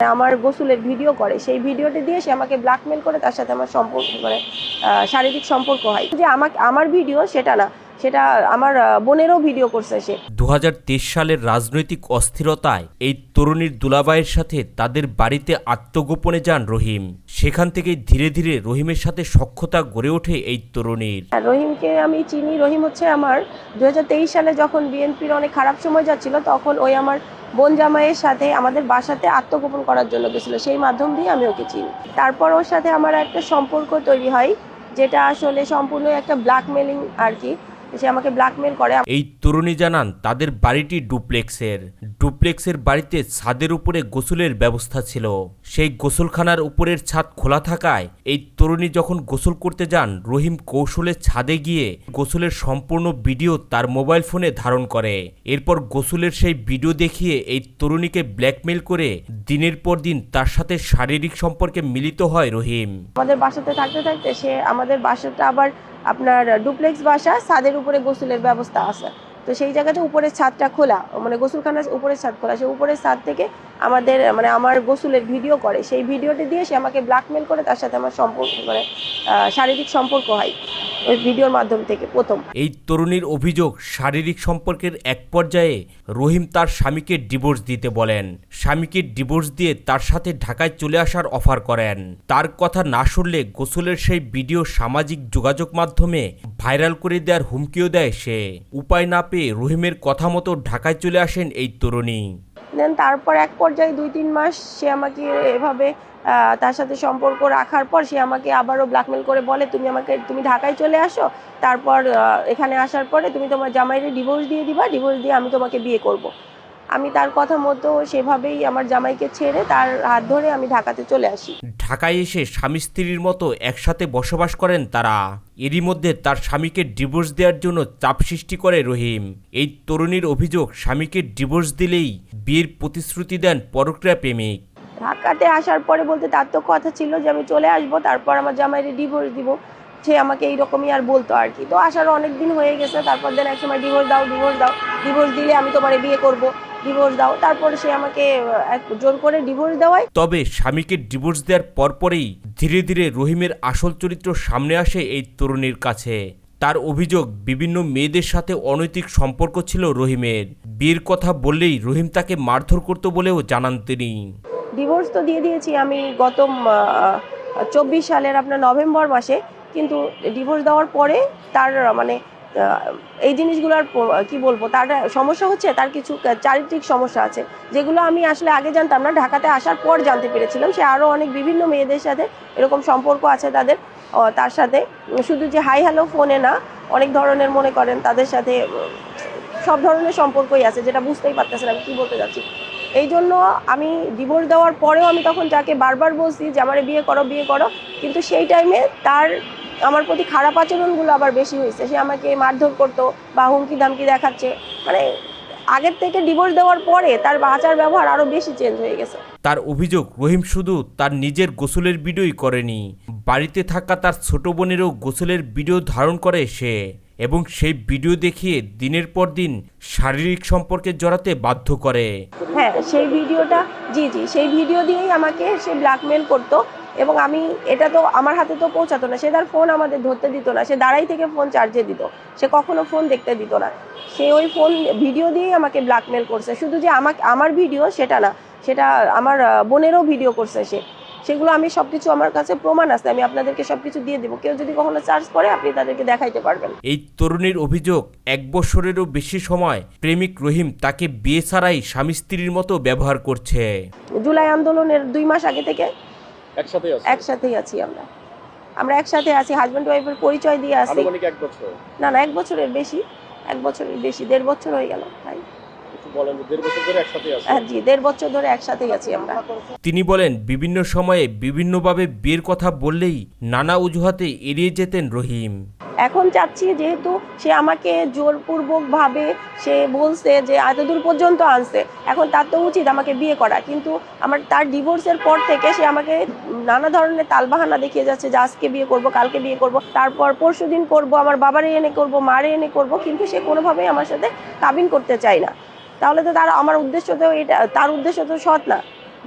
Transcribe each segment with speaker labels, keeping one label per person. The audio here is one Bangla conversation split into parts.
Speaker 1: আমার গোসলের ভিডিও করে, সেই ভিডিওটি দিয়ে সে আমাকে ব্ল্যাকমেল করে, তার সাথে আমার সম্পর্ক মানে শারীরিক সম্পর্ক হয়। যে আমার ভিডিও সেটা না, সেটা আমার বোনেরও ভিডিও করছে সে।
Speaker 2: 2023 সালের রাজনৈতিক অস্থিরতায় এই তরুণীর দুলাভাইয়ের সাথে তাদের বাড়িতে আত্মগোপনে যান রহিম। সেখান থেকেই ধীরে ধীরে রহিমের সাথে সখ্যতা গড়ে ওঠে এই তরুণীর।
Speaker 1: রহিমকে আমি চিনি। রহিম হচ্ছে আমার 2023 সালে যখন বিএনপির অনেক খারাপ সময় যাচ্ছিল, তখন ওই আমার বোন জামাইয়ের সাথে আমাদের বাসাতে আত্মগোপন করার জন্য গেছিল, সেই মাধ্যম দিয়ে আমি ওকে চিনি। তারপর ওর সাথে আমার একটা সম্পর্ক তৈরি হয়, যেটা আসলে সম্পূর্ণ একটা ব্ল্যাকমেলিং আর কি। সে আমাকে ব্ল্যাকমেল করে।
Speaker 2: এই তরুণী জানান তাদের বাড়িটি ডুপ্লেক্সের বাড়িতে ছাদের উপরে গোসলের ব্যবস্থা ছিল। সেই গোসলখানার উপরের ছাদ খোলা থাকায় এই তরুণী যখন গোসল করতে যান, রহিম কৌশলে ছাদে গিয়ে গোসলের সম্পূর্ণ ভিডিও তার মোবাইল ফোনে ধারণ করে। এরপর গোসলের সেই ভিডিও দেখিয়ে এই তরুণীকে ব্ল্যাকমেল করে দিনের পর দিন তার সাথে শারীরিক সম্পর্কে মিলিত হয় রহিম।
Speaker 1: আমাদের বাসাতে থাকতে থাকতে সে আমাদের বাসাটা আবার আপনার ডুপ্লেক্স বাসা, ছাদের উপরে গোসলের ব্যবস্থা আছে, তো সেই জায়গাতে উপরের ছাদটা খোলা, মানে গোসলখানার উপরের ছাদ খোলা। সে উপরের ছাদ থেকে আমাদের আমার গোসলের ভিডিও করে, সেই ভিডিওটি দিয়ে সে আমাকে ব্ল্যাকমেল করে, তার সাথে আমার সম্পর্ক শারীরিক সম্পর্ক হয় ওই ভিডিওর মাধ্যম থেকে প্রথম।
Speaker 2: এই তরুণীর অভিযোগ, শারীরিক সম্পর্কের এক পর্যায়ে রহিম তার স্বামীকে ডিভোর্স দিতে বলেন। স্বামীকে ডিভোর্স দিয়ে তার সাথে ঢাকায় চলে আসার অফার করেন। তার কথা না শুনলে গোসলের সেই ভিডিও সামাজিক যোগাযোগ মাধ্যমে ভাইরাল করে দেওয়ার হুমকিও দেয় সে। উপায় না পেয়ে রহিমের কথা মতো ঢাকায় চলে আসেন এই তরুণী।
Speaker 1: দেন তারপর এক পর্যায়ে 2-3 মাস সে আমাকে এভাবে তার সাথে সম্পর্ক রাখার পর সে আমাকে আবারও ব্ল্যাকমেল করে বলে, তুমি ঢাকায় চলে আসো, তারপর এখানে আসার পরে তুমি তোমার জামাইরে ডিভোর্স দিয়ে দিবা, ডিভোর্স দিয়ে আমি তোমাকে বিয়ে করব। আমি তার কথা মতো সেভাবেই আমার জামাইকে ছেড়ে তার হাত ধরে আমি ঢাকাতে চলে আসি।
Speaker 2: ঢাকায় এসে স্বামী স্ত্রীর মতো একসাথে বসবাস করেন তারা। এরই মধ্যে তার স্বামীকে ডিভোর্স দেওয়ার জন্য চাপ সৃষ্টি করে রহিম। এই তরুণীর অভিযোগ, স্বামীকে ডিভোর্স দিলেই বিয়ের প্রতিশ্রুতি দেন পরক্রিয়া প্রেমিক।
Speaker 1: ঢাকাতে আসার পরে বলতে তার তো কথা ছিল যে আমি চলে আসবো, তারপর আমার জামাইরে ডিভোর্স দিব, সে আমাকে এইরকমই আর বলতো আর কি। তো আসারও অনেক দিন হয়ে গেছে, তারপর দেন এক সময় ডিভোর্স দাও, ডিভোর্স দিলে আমি তোমারে বিয়ে করব, ডিভোর্স দাও। তারপরে সে আমাকে জোর করে ডিভোর্স দেওয়ায়।
Speaker 2: তবে স্বামীকে ডিভোর্স দেওয়ার পরপরই ধীরে ধীরে রহিমের আসল চরিত্র সামনে আসে এই তরুণীর কাছে। তার অভিযোগ, বিভিন্ন মেয়েদের সাথে অনৈতিক সম্পর্ক ছিল রহিমের। বিয়ের কথা বললেই রহিম তাকে মারধর করত বলেও জানান তিনি।
Speaker 1: ডিভোর্স তো দিয়ে দিয়েছি আমি গত 24 সালের আপনার নভেম্বর মাসে, কিন্তু ডিভোর্স দেওয়ার পরে তার এই জিনিসগুলোর কি বলবো, তার সমস্যা হচ্ছে, তার কিছু চারিত্রিক সমস্যা আছে, যেগুলো আমি আসলে আগে জানতাম না, ঢাকাতে আসার পর জানতে পেরেছিলাম। সে আরও অনেক বিভিন্ন মেয়েদের সাথে এরকম সম্পর্ক আছে তার সাথে, শুধু যে হাই হ্যালো ফোনে না, অনেক ধরনের মনে করেন তাদের সাথে সব ধরনের সম্পর্কই আছে, যেটা বুঝতেই পারতেছেন আমি কি বলতে যাচ্ছি। এই জন্য আমি ডিভোর্স দেওয়ার পরেও আমি তখন যাকে বারবার বলছি যে আমারে বিয়ে করো, কিন্তু সেই টাইমে তার আমার প্রতি খারাপ আচরণগুলো আবার বেশি হয়েছে। সে আমাকে মারধর করতো বা হুমকি ধামকি দেখাচ্ছে, আগের থেকে ডিভোর্স দেওয়ার পরে তার আচার ব্যবহার আরও বেশি চেঞ্জ হয়ে গেছে।
Speaker 2: তার অভিযোগ, রহিম শুধু তার নিজের গোসলের ভিডিওই করেনি, বাড়িতে থাকা তার ছোট বোনেরও গোসলের ভিডিও ধারণ করে সে, এবং সেই ভিডিও দেখিয়ে দিনের পর দিন শারীরিক সম্পর্কে জড়াতে বাধ্য করে।
Speaker 1: হ্যাঁ, সেই ভিডিওটা সেই ভিডিও দিয়েই আমাকে সে ব্ল্যাকমেল করতো, এবং আমি এটা তো আমার হাতে তো পৌঁছাতো না। সে তার ফোন আমাদের ধরতে দিত না, সে দাঁড়াই থেকে ফোন চার্জে দিত, সে কখনো ফোন দেখতে দিত না। সে ওই ফোন ভিডিও দিয়েই আমাকে ব্ল্যাকমেল করছে। শুধু যে আমার ভিডিও সেটা না, সেটা আমার বোনেরও ভিডিও করছে সে। সেগুলো আমি সবকিছু, আমার কাছে প্রমাণ আছে, আমি আপনাদেরকে সবকিছু দিয়ে দেবো। কেউ যদি কখনো সার্চ করে আপনি তাদেরকে দেখাইতে পারবেন।
Speaker 2: এই তরুণীর অভিযোগ, 1 বছরেরও বেশি সময় প্রেমিক রহিম তাকে বিয়ে ছাড়াই স্বামী স্ত্রীর মতো ব্যবহার করছে।
Speaker 1: জুলাই আন্দোলনের 2 মাস আগে থেকে একসাথেই আছি আমরা একসাথে আছি, হাজব্যান্ড ওয়াইফের পরিচয় দিয়ে আছি। না 1 বছরের বেশি, 1.5 বছর হয়ে গেল ভাই। জি, 1.5 বছর ধরে একসাথেই আছি আমরা।
Speaker 2: তিনি বলেন, বিভিন্ন সময়ে বিভিন্নভাবে বিয়ের কথা বললেই নানা অজুহাতে এড়িয়ে যেতেন রহিম।
Speaker 1: এখন চাচ্ছি, যেহেতু সে আমাকে জোরপূর্বক ভাবে সে বলছে যে এতদূর পর্যন্ত আনছে, এখন তার তো উচিত আমাকে বিয়ে করা। কিন্তু তার ডিভোর্সের পর থেকে সে আমাকে নানা ধরনের তালবাহানা দেখিয়ে যাচ্ছে যে আজকে বিয়ে করব, কালকে বিয়ে করব, তারপর পরশুদিন করব, আমার বাবারে এনে করব, মারে এনে করব, কিন্তু সে কোনোভাবেই আমার সাথে কাবিন করতে চায় না। তাহলে তো আমার উদ্দেশ্য তো এটা, তার উদ্দেশ্য তো সৎ না।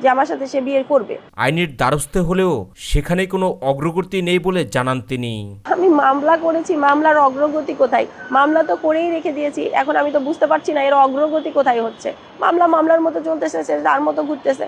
Speaker 1: যে আমার সাথে সে বিয়ে করবে।
Speaker 2: আইনের দ্বারস্থ হলেও সেখানে কোনো অগ্রগতি নেই বলে জানান তিনি।
Speaker 1: আমি মামলা করেছি, মামলার অগ্রগতি কোথায়? মামলা তো করেই রেখে দিয়েছি, এখন আমি তো বুঝতে পারছি না এর অগ্রগতি কোথায় হচ্ছে। মামলার মতো চলতেছে, সে তার মতো ঘুরতেছে।